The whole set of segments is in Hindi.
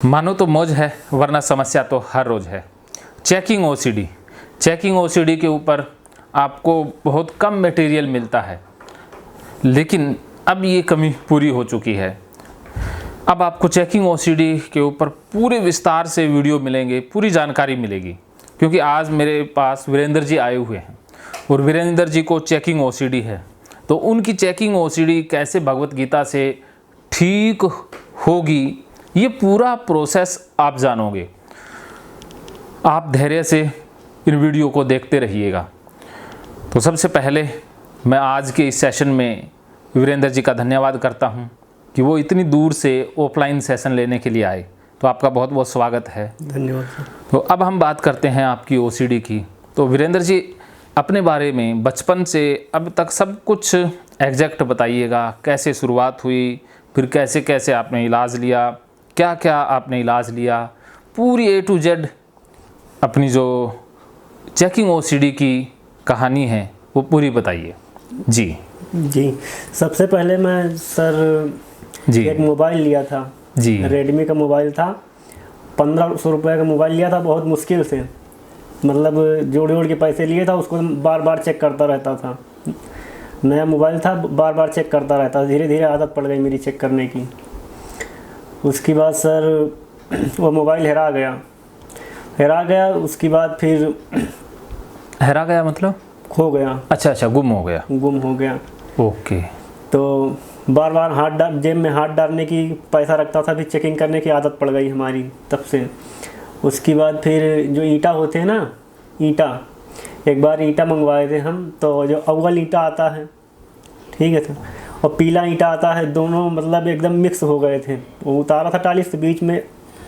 मानो तो मौज है वरना समस्या तो हर रोज़ है। चेकिंग ओसीडी के ऊपर आपको बहुत कम मटेरियल मिलता है, लेकिन अब ये कमी पूरी हो चुकी है। अब आपको चेकिंग ओसीडी के ऊपर पूरे विस्तार से वीडियो मिलेंगे, पूरी जानकारी मिलेगी, क्योंकि आज मेरे पास वीरेंद्र जी आए हुए हैं और वीरेंद्र जी को चेकिंग ओसीडी है। तो उनकी चेकिंग ओसीडी कैसे भगवत गीता से ठीक होगी, ये पूरा प्रोसेस आप जानोगे। आप धैर्य से इन वीडियो को देखते रहिएगा। तो सबसे पहले मैं आज के इस सेशन में वीरेंद्र जी का धन्यवाद करता हूं कि वो इतनी दूर से ऑफलाइन सेशन लेने के लिए आए। तो आपका बहुत बहुत स्वागत है। धन्यवाद। तो अब हम बात करते हैं आपकी ओसीडी की। तो वीरेंद्र जी, अपने बारे में बचपन से अब तक सब कुछ एग्जैक्ट बताइएगा। कैसे शुरुआत हुई, फिर कैसे कैसे आपने इलाज लिया, क्या क्या आपने इलाज लिया, पूरी A to Z अपनी जो चेकिंग ओसीडी की कहानी है वो पूरी बताइए। जी सबसे पहले मैं सर जी एक मोबाइल लिया था जी। रेडमी का मोबाइल था। 1500 रुपये का मोबाइल लिया था, बहुत मुश्किल से, मतलब जोड़ के पैसे लिए था। उसको बार बार चेक करता रहता था। नया मोबाइल था, बार बार चेक करता रहता। धीरे धीरे आदत पड़ गई मेरी चेक करने की। उसके बाद सर वो मोबाइल हेरा गया। उसके बाद फिर हेरा गया मतलब खो गया। अच्छा, गुम हो गया। ओके। तो बार बार जेब में हाथ डालने की, पैसा रखता था, फिर चेकिंग करने की आदत पड़ गई हमारी तब से। उसके बाद फिर जो ईंटा होते हैं ना, एक बार ईंटा मंगवाए थे हम। तो जो अव्वल ईंटा आता है, ठीक है, और पीला ईंटा आता है, दोनों मतलब एकदम मिक्स हो गए थे। वो उतारा था टाली से, बीच में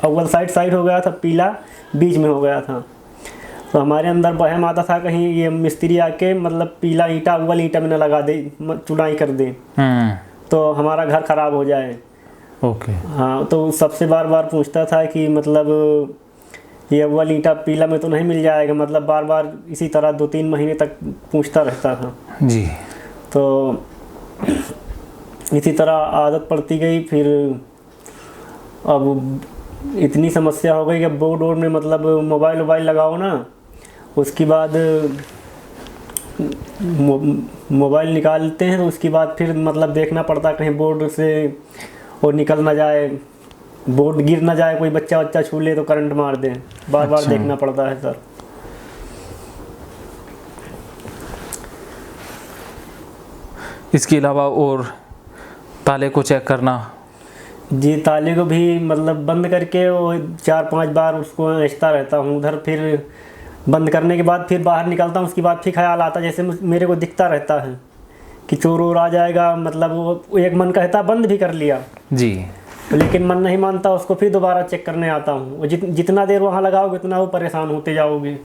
अव्वल साइड हो गया था, पीला बीच में हो गया था। तो हमारे अंदर वहम आता था कहीं ये मिस्त्री आके मतलब पीला ईंटा अव्वल ईंटा में न लगा दे, चुनाई कर दे, तो हमारा घर खराब हो जाए। ओके। हाँ, तो सबसे बार बार पूछता था कि मतलब ये अव्वल ईंटा पीला में तो नहीं मिल जाएगा। मतलब बार बार इसी तरह 2-3 महीने तक पूछता रहता था जी। तो इसी तरह आदत पड़ती गई। फिर अब इतनी समस्या हो गई कि बोर्ड में मतलब मोबाइल लगाओ ना, उसके बाद मोबाइल निकालते हैं तो उसके बाद फिर मतलब देखना पड़ता कहीं बोर्ड से और निकल ना जाए, बोर्ड गिर ना जाए, कोई बच्चा छू ले तो करंट मार दे। बार बार देखना पड़ता है सर। इसके अलावा और ताले को चेक करना? जी, ताले को भी मतलब बंद करके वो 4-5 बार उसको ऐंठता रहता हूँ उधर। फिर बंद करने के बाद फिर बाहर निकलता हूँ। उसके बाद फिर ख्याल आता, जैसे मेरे को दिखता रहता है कि चोर आ जाएगा। मतलब वो एक मन कहता बंद भी कर लिया जी, लेकिन मन नहीं मानता, उसको फिर दोबारा चेक करने आता हूँ। जितना देर वहाँ लगाओगे उतना वो परेशान होते जाओगे।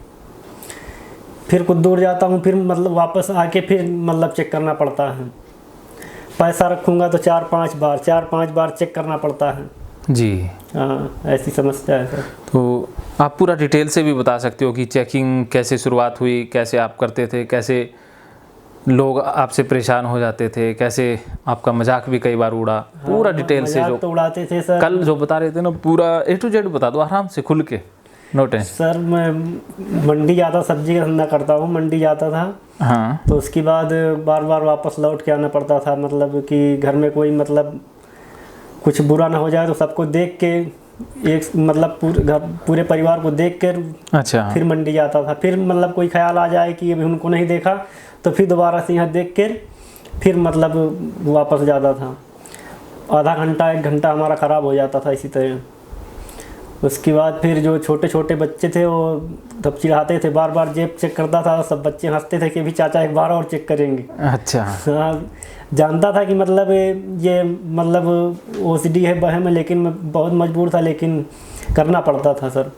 फिर कुछ दूर जाता हूँ, फिर मतलब वापस आके फिर मतलब चेक करना पड़ता है। पैसा रखूँगा तो 4-5 बार चेक करना पड़ता है जी। हाँ, ऐसी समस्या है सर। तो आप पूरा डिटेल से भी बता सकते हो कि चेकिंग कैसे शुरुआत हुई, कैसे आप करते थे, कैसे लोग आपसे परेशान हो जाते थे, कैसे आपका मजाक भी कई बार उड़ा। पूरा डिटेल से जो तो उड़ाते थे सर। कल जो बता रहे थे ना, पूरा A to Z बता दो आराम से, खुल के, नो टेंशन। सर मैं मंडी जाता, सब्जी का धंधा करता हूँ, मंडी जाता था। हाँ। तो उसके बाद बार बार वापस लौट के आना पड़ता था। मतलब कि घर में कोई मतलब कुछ बुरा ना हो जाए, तो सबको देख के एक मतलब पूरे परिवार को देख कर अच्छा, फिर मंडी जाता था। फिर मतलब कोई ख्याल आ जाए कि अभी उनको नहीं देखा, तो फिर दोबारा से यहाँ देख कर फिर मतलब वापस जाता था। आधा घंटा 1 घंटा हमारा ख़राब हो जाता था इसी तरह। उसके बाद फिर जो छोटे बच्चे थे वो तब चिढ़ाते थे, बार बार जेब चेक करता था। सब बच्चे हंसते थे कि भी चाचा एक बार और चेक करेंगे। अच्छा। हाँ, जानता था कि मतलब ये मतलब ओसीडी है, वहम है, लेकिन मैं बहुत मजबूर था, लेकिन करना पड़ता था सर।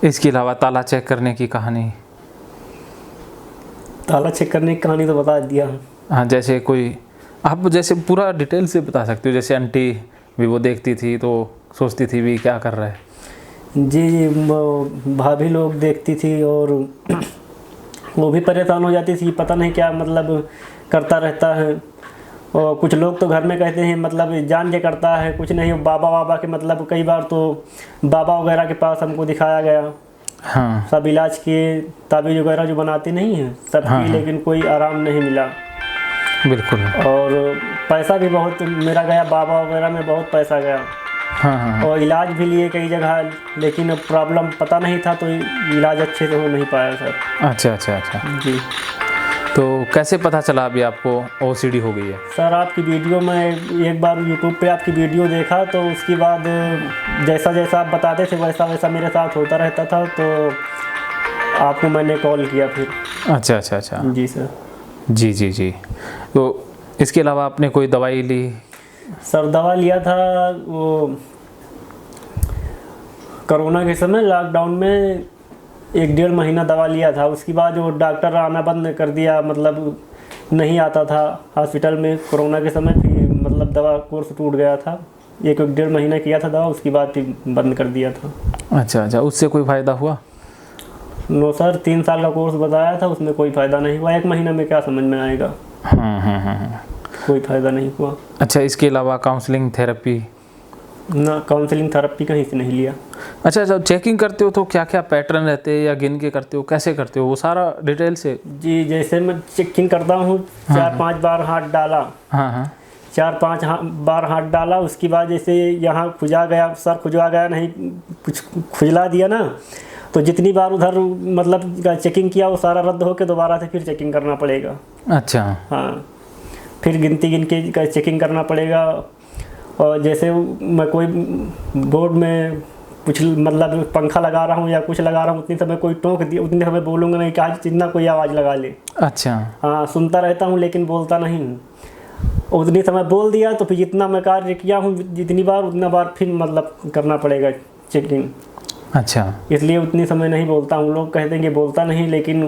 इसके अलावा ताला चेक करने की कहानी? ताला चेक करने की कहानी तो बता दिया। हाँ, जैसे कोई आप जैसे पूरा डिटेल से बता सकते हो। जैसे आंटी भी वो देखती थी तो सोचती थी भी क्या कर रहा है। जी, भाभी लोग देखती थी और वो भी परेशान हो जाती थी, पता नहीं क्या मतलब करता रहता है। और कुछ लोग तो घर में कहते हैं मतलब जान के करता है, कुछ नहीं बाबा वाबा के, मतलब कई बार तो बाबा वगैरह के पास हमको दिखाया गया, हाँ सब इलाज किए, ताबीज़ वगैरह जो बनाते नहीं हैं सब हाँ, की, लेकिन कोई आराम नहीं मिला। बिल्कुल। और पैसा भी बहुत मेरा गया, बाबा वगैरह में बहुत पैसा गया, हाँ हाँ और इलाज भी लिए कई जगह, लेकिन अब प्रॉब्लम पता नहीं था तो इलाज अच्छे से हो नहीं पाया सर। अच्छा अच्छा अच्छा। जी तो कैसे पता चला अभी आपको ओसीडी हो गई है? सर, आपकी वीडियो में एक बार यूट्यूब पे आपकी वीडियो देखा, तो उसके बाद जैसा जैसा आप बताते थे वैसा वैसा मेरे साथ होता रहता था, तो आपको मैंने कॉल किया फिर। अच्छा अच्छा अच्छा। जी सर। जी जी जी। तो इसके अलावा आपने कोई दवाई ली? सर दवा लिया था वो कोरोना के समय, लॉकडाउन में 1-1.5 महीना दवा लिया था। उसके बाद वो डॉक्टर आना बंद कर दिया, मतलब नहीं आता था हॉस्पिटल में कोरोना के समय, फिर मतलब दवा कोर्स टूट गया था। 1-1.5 महीना किया था दवा, उसके बाद फिर बंद कर दिया था। अच्छा अच्छा। उससे कोई फ़ायदा हुआ? नो सर, 3 साल का कोर्स बताया था, उसमें कोई फ़ायदा नहीं हुआ। 1 महीना में क्या समझ में आएगा। कोई फ़ायदा नहीं हुआ। अच्छा, इसके अलावा काउंसलिंग थेरेपी? ना, काउंसलिंग थेरेपी कहीं से नहीं लिया। अच्छा, जब चेकिंग करते हो तो क्या क्या पैटर्न रहते हैं, या गिन के करते हो, कैसे करते हो, वो सारा डिटेल से? जी, जैसे मैं चेकिंग करता हूँ, 4-5 बार हाथ डाला, हाँ हाँ 4-5 बार हाथ डाला, उसके बाद जैसे यहाँ खुजा गया, सर खुजवा गया नहीं, कुछ खुजला दिया ना, तो जितनी बार उधर मतलब चेकिंग किया वो सारा रद्द होकर दोबारा से फिर चेकिंग करना पड़ेगा। अच्छा। हाँ, फिर गिन के चेकिंग करना पड़ेगा। और जैसे मैं कोई बोर्ड में कुछ मतलब पंखा लगा रहा हूँ या कुछ लगा रहा हूँ, उतनी समय कोई टोक दिया, उतनी समय बोलूँगा नहीं कि आज जितना कोई आवाज़ लगा ले। अच्छा। हाँ, सुनता रहता हूँ लेकिन बोलता नहीं हूँ। उतनी समय बोल दिया तो फिर जितना मैं कार्य किया हूँ जितनी बार, उतना बार फिर मतलब करना पड़ेगा चेकिंग। अच्छा। इसलिए उतनी समय नहीं बोलता हूँ। लोग कहते हैं कि बोलता नहीं, लेकिन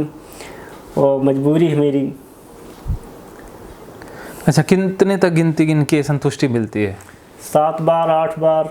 वो मजबूरी है मेरी। अच्छा, कितने तक गिनती गिन के संतुष्टि मिलती है? 7 बार 8 बार।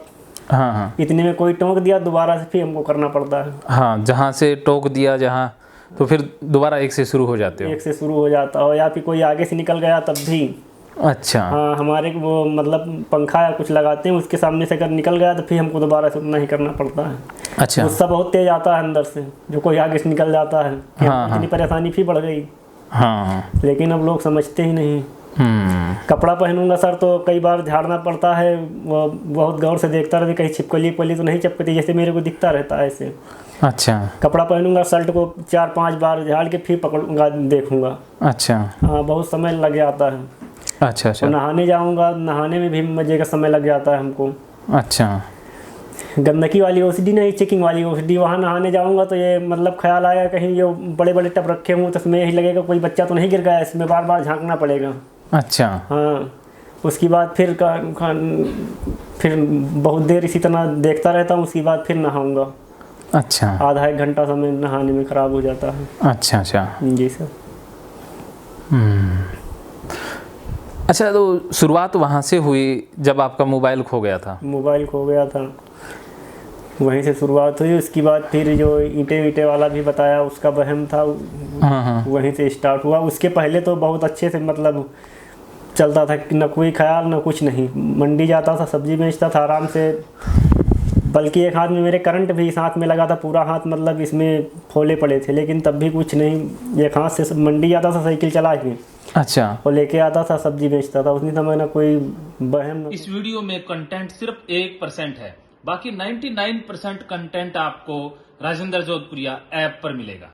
हाँ हाँ। इतने में कोई टोक दिया, दोबारा से फिर हमको करना पड़ता है। हाँ, जहाँ से टोक दिया जहाँ, तो फिर दोबारा एक से शुरू हो जाते हो? एक से शुरू हो जाता हो, या फिर कोई आगे से निकल गया तब भी। अच्छा। हाँ, हमारे वो मतलब पंखा या कुछ लगाते हैं, उसके सामने से अगर निकल गया तो फिर हमको दोबारा से उतना ही करना पड़ता है। अच्छा। गुस्सा बहुत तेज आता है अंदर से, जो कोई आगे से निकल जाता है। हाँ, इतनी परेशानी फिर बढ़ गई। हाँ। लेकिन अब लोग समझते ही नहीं। कपड़ा पहनूंगा सर तो कई बार झाड़ना पड़ता है, वो बहुत गौर से देखता रहता, कहीं छिपकली पली तो नहीं चिपकती, जैसे मेरे को दिखता रहता है ऐसे। अच्छा। कपड़ा पहनूंगा, शर्ट को 4-5 बार झाड़ के फिर पकड़ूंगा, देखूंगा। अच्छा। हाँ, बहुत समय लग जाता है। अच्छा अच्छा। और नहाने जाऊंगा, नहाने में भी मजे का समय लग जाता है हमको। अच्छा। गंदगी वाली ओसीडी नहीं, चेकिंग वाली ओसीडी। वहाँ नहाने जाऊंगा तो ये मतलब ख्याल आया कहीं ये बड़े बड़े टब रखे हुए तो इसमें यही लगेगा कोई बच्चा तो नहीं गिर गया, इसमें बार बार झांकना पड़ेगा। अच्छा। हाँ, उसके बाद फिर फिर बहुत देर इसी तरह देखता रहता हूँ, उसके बाद फिर नहाऊंगा। अच्छा। आधा 1 घंटा समय नहाने में ख़राब हो जाता है। अच्छा अच्छा। जी सर। अच्छा, तो शुरुआत वहाँ से हुई जब आपका मोबाइल खो गया था? मोबाइल खो गया था, वहीं से शुरुआत हुई। उसके बाद फिर जो ईंटे वाला भी बताया, उसका वहम था, हाँ। वहीं से स्टार्ट हुआ। उसके पहले तो बहुत अच्छे से मतलब चलता था, न कोई ख्याल न कुछ नहीं। मंडी जाता था, सब्जी बेचता था आराम से, बल्कि एक हाथ में मेरे करंट भी इस हाथ में लगा था, पूरा हाथ मतलब इसमें फोले पड़े थे, लेकिन तब भी कुछ नहीं। एक हाथ से मंडी जाता था साइकिल चला के। अच्छा। और लेके आता था, सब्जी बेचता था। उसने समय ना कोई बहम। इस वीडियो में कंटेंट सिर्फ 1% है, बाकी 99% कंटेंट आपको राजेंद्र जोधपुरिया ऐप पर मिलेगा।